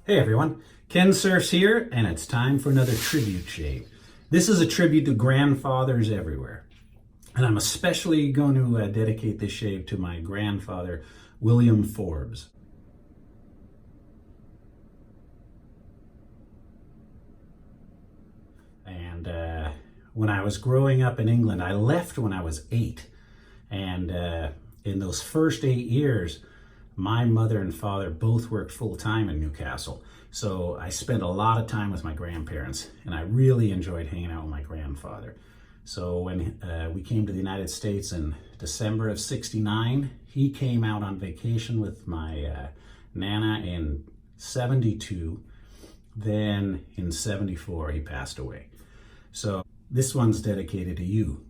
Hey everyone, Kensurfs here, and it's time for another tribute shave. This is a tribute to grandfathers everywhere. And I'm especially going to dedicate this shave to my grandfather, William Forbes. And when I was growing up in England, I left when I was 8. And in those first 8 years, my mother and father both worked full-time in Newcastle. So I spent a lot of time with my grandparents, and I really enjoyed hanging out with my grandfather. So when we came to the United States in December of '69, he came out on vacation with my Nana in '72. Then in '74, he passed away. So this one's dedicated to you.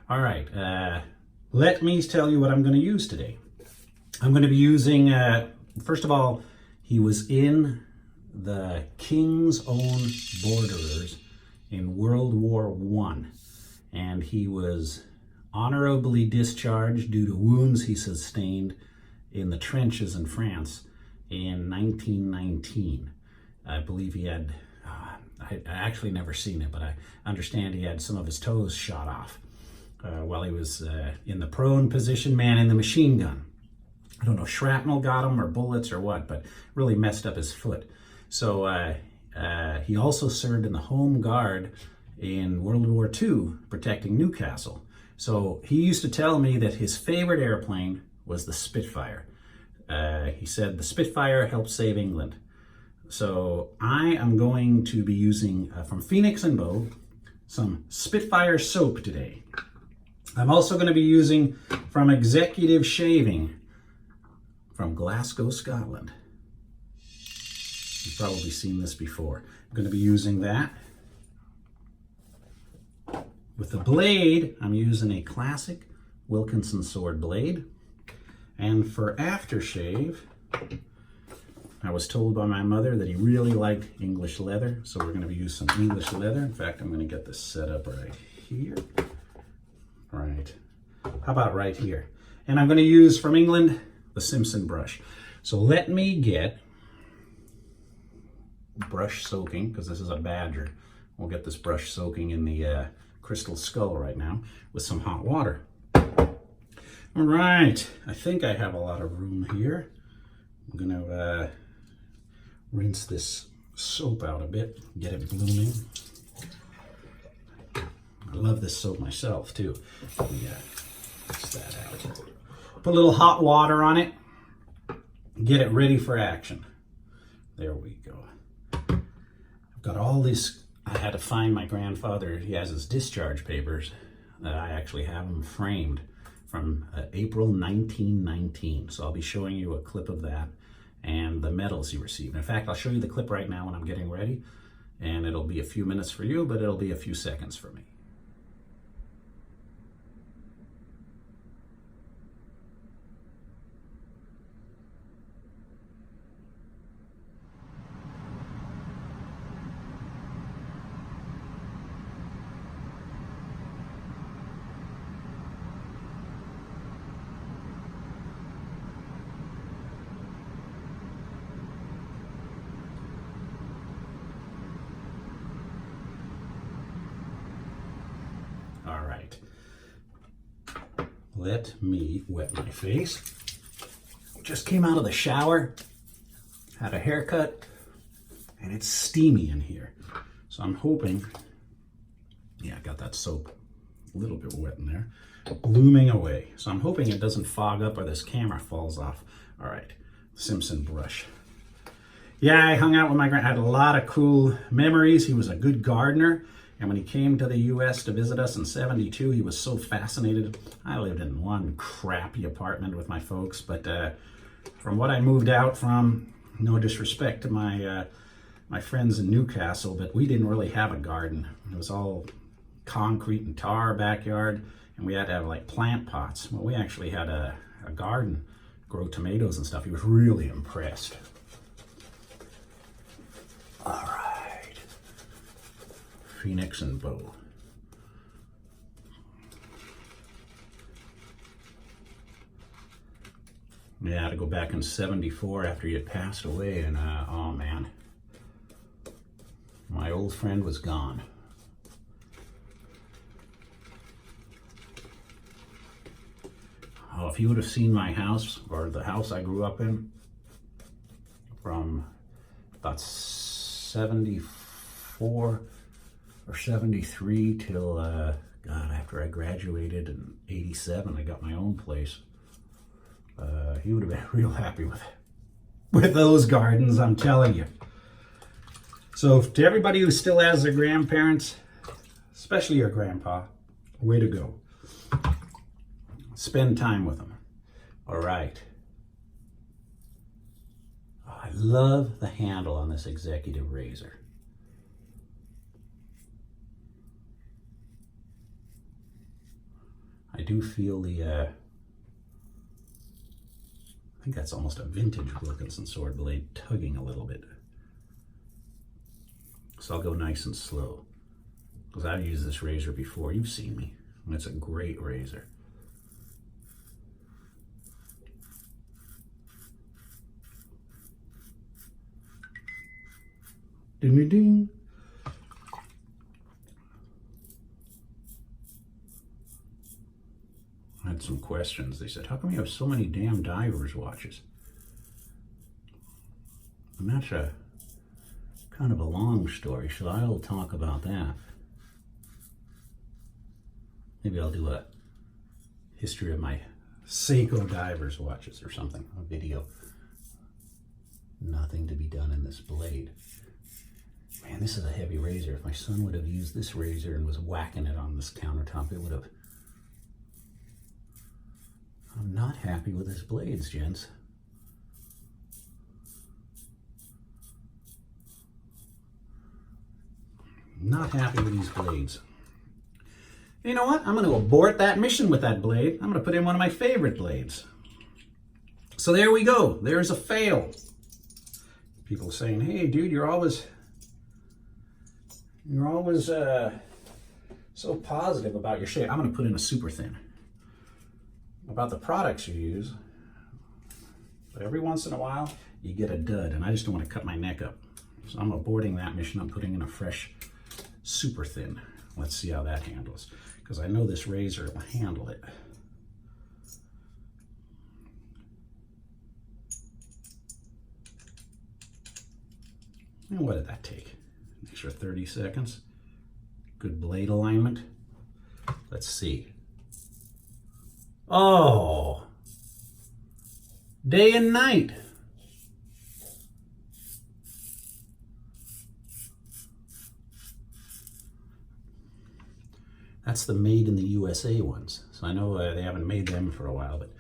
All right, let me tell you what I'm going to use today. I'm going to be using, first of all, he was in the King's Own Borderers in World War I, and he was honorably discharged due to wounds he sustained in the trenches in France in 1919. I believe he had, I actually never seen it, but I understand he had some of his toes shot off while he was in the prone position, man in the machine gun. I don't know if shrapnel got him or bullets or what, but really messed up his foot. So he also served in the Home Guard in World War II, protecting Newcastle. So he used to tell me that his favorite airplane was the Spitfire. He said the Spitfire helped save England. So I am going to be using, from Phoenix and Bow, some Spitfire soap today. I'm also going to be using from Executive Shaving, from Glasgow, Scotland. You've probably seen this before. I'm going to be using that. With the blade, I'm using a classic Wilkinson sword blade. And for aftershave, I was told by my mother that he really liked English leather, so we're going to be using some English leather. In fact, I'm going to get this set up right here. Right. How about right here? And I'm going to use from England the Simpson brush. So let me get brush soaking, because this is a badger. We'll get this brush soaking in the crystal skull right now with some hot water. All right, I think I have a lot of room here. I'm going to rinse this soap out a bit, get it blooming. I love this soap myself too. Yeah, mix that out. Put a little hot water on it. Get it ready for action. There we go. I've got all this. I had to find my grandfather. He has his discharge papers. I actually have them framed from April 1919. So I'll be showing you a clip of that and the medals he received. In fact, I'll show you the clip right now when I'm getting ready. And it'll be a few minutes for you, but it'll be a few seconds for me. All right, let me wet my face. Just came out of the shower, had a haircut, and it's steamy in here. So I'm hoping, yeah, I got that soap a little bit wet in there, blooming away. So I'm hoping it doesn't fog up or this camera falls off. All right, Simpson brush. Yeah, I hung out with my had a lot of cool memories. He was a good gardener. And when he came to the U.S. to visit us in '72, he was so fascinated. I lived in one crappy apartment with my folks, but from what I moved out from, no disrespect to my my friends in Newcastle, but we didn't really have a garden. It was all concrete and tar backyard, and we had to have like plant pots. Well, we actually had a garden, grow tomatoes and stuff. He was really impressed. All right. Phoenix and Bow. Yeah, I had to go back in 74 after he had passed away, and oh man, my old friend was gone. Oh, if you would have seen my house, or the house I grew up in, from about 74 or 73 till, God, after I graduated in 87, I got my own place. He would have been real happy with those gardens, I'm telling you. So to everybody who still has their grandparents, especially your grandpa, way to go. Spend time with them. All right. Oh, I love the handle on this executive razor. I do feel the, I think that's almost a vintage Wilkinson sword blade tugging a little bit. So I'll go nice and slow, because I've used this razor before. You've seen me. It's a great razor. Ding, ding, ding. I had some questions. They said, how come you have so many damn divers watches? And that's a kind of a long story, so I'll talk about that. Maybe I'll do a history of my Seiko divers watches or something, a video. Nothing to be done in this blade. Man, this is a heavy razor. If my son would have used this razor and was whacking it on this countertop, it would have... I'm not happy with his blades, gents. Not happy with these blades. You know what? I'm going to abort that mission with that blade. I'm going to put in one of my favorite blades. So there we go. There's a fail. People saying, hey, dude, you're always so positive about your shave. I'm going to put in a super thin. About the products you use. But every once in a while, you get a dud, and I just don't want to cut my neck up. So I'm aborting that mission. I'm putting in a fresh super thin. Let's see how that handles, because I know this razor will handle it. And what did that take? An extra 30 seconds. Good blade alignment. Let's see. Oh, day and night. That's the made in the USA ones. So I know they haven't made them for a while, but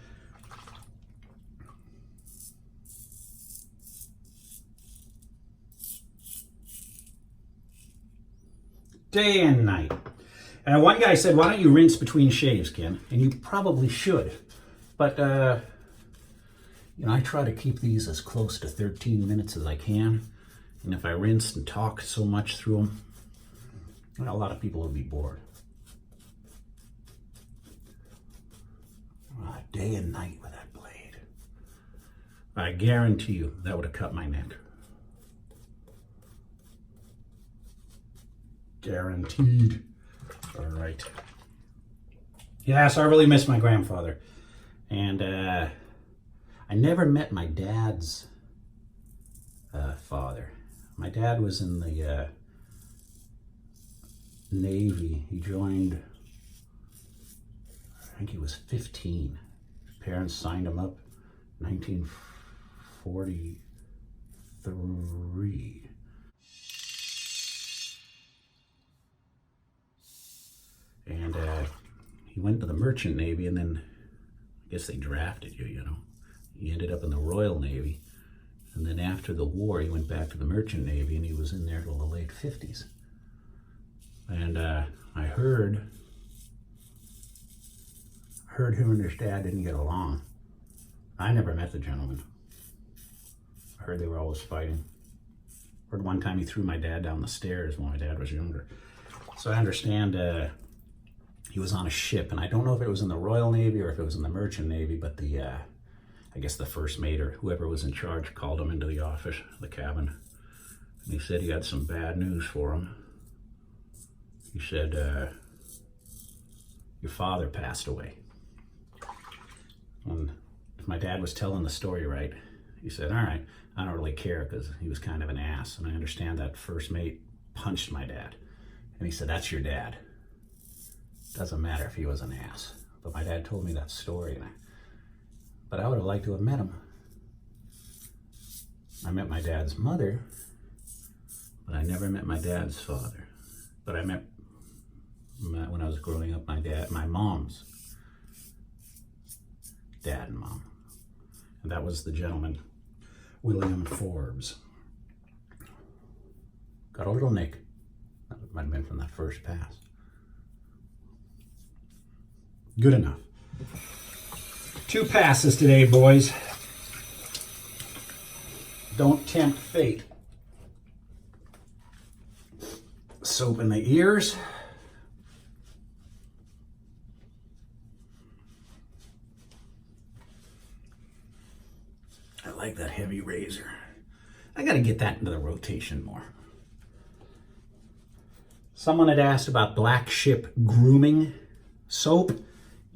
day and night. One guy said, why don't you rinse between shaves, Ken? And you probably should. But, you know, I try to keep these as close to 13 minutes as I can. And if I rinse and talk so much through them, well, a lot of people will be bored. Day and night with that blade. I guarantee you that would have cut my neck. Guaranteed. All right. Yeah, so I really miss my grandfather. And I never met my dad's father. My dad was in the Navy. He joined, I think he was 15. His parents signed him up in 1943. And he went to the Merchant Navy, and then I guess they drafted you, you know. He ended up in the Royal Navy. And then after the war, he went back to the Merchant Navy, and he was in there till the late 50s. And I heard him and his dad didn't get along. I never met the gentleman. I heard they were always fighting. Heard one time he threw my dad down the stairs when my dad was younger. So I understand he was on a ship, and I don't know if it was in the Royal Navy or if it was in the Merchant Navy, but the I guess the first mate or whoever was in charge called him into the office, the cabin. And he said he had some bad news for him. He said, your father passed away. And if my dad was telling the story right, he said, all right, I don't really care because he was kind of an ass. And I understand that first mate punched my dad. And he said, that's your dad. Doesn't matter if he was an ass. But my dad told me that story. But I would have liked to have met him. I met my dad's mother, but I never met my dad's father. But I met, when I was growing up, my mom's dad and mom. And that was the gentleman, William Forbes. Got a little nick. That might have been from that first pass. Good enough. 2 passes today, boys. Don't tempt fate. Soap in the ears. I like that heavy razor. I gotta get that into the rotation more. Someone had asked about Black Ship grooming soap,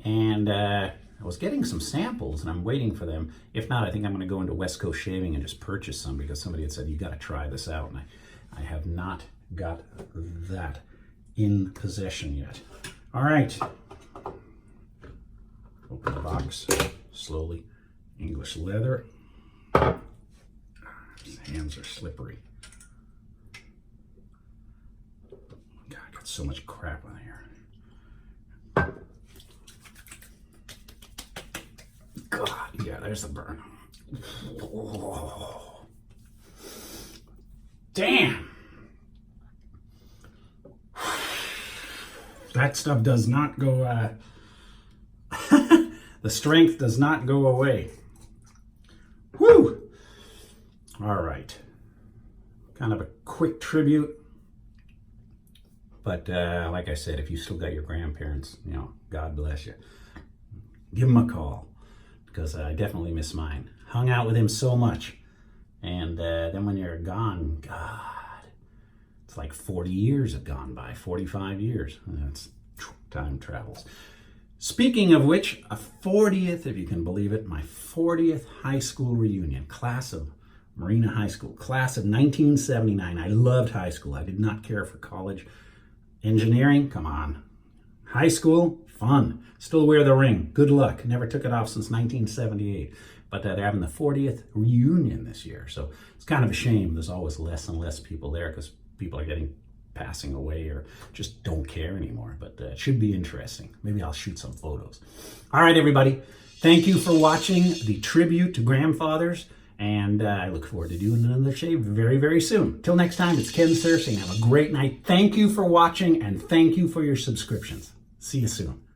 and I was getting some samples and I'm waiting for them. If not, I think I'm going to go into West Coast Shaving and just purchase some because somebody had said, you got to try this out. And I have not got that in possession yet. All right. Open the box slowly. English leather. His hands are slippery. God, I got so much crap on here. God, yeah, there's the burn. Oh. Damn. That stuff does not go, the strength does not go away. Whew. All right. Kind of a quick tribute. But like I said, if you still got your grandparents, you know, God bless you. Give them a call. Because I definitely miss mine. Hung out with him so much. And then when you're gone, God, it's like 40 years have gone by, 45 years. That's time travels. Speaking of which, a 40th, if you can believe it, my 40th high school reunion, class of Marina High School, class of 1979. I loved high school. I did not care for college. Engineering, come on. High school, fun. Still wear the ring. Good luck. Never took it off since 1978. But they're having the 40th reunion this year. So it's kind of a shame. There's always less and less people there because people are passing away or just don't care anymore. But it should be interesting. Maybe I'll shoot some photos. All right, everybody. Thank you for watching the tribute to grandfathers. And I look forward to doing another shave very, very soon. Till next time, it's Kensurfs saying have a great night. Thank you for watching and thank you for your subscriptions. See you soon.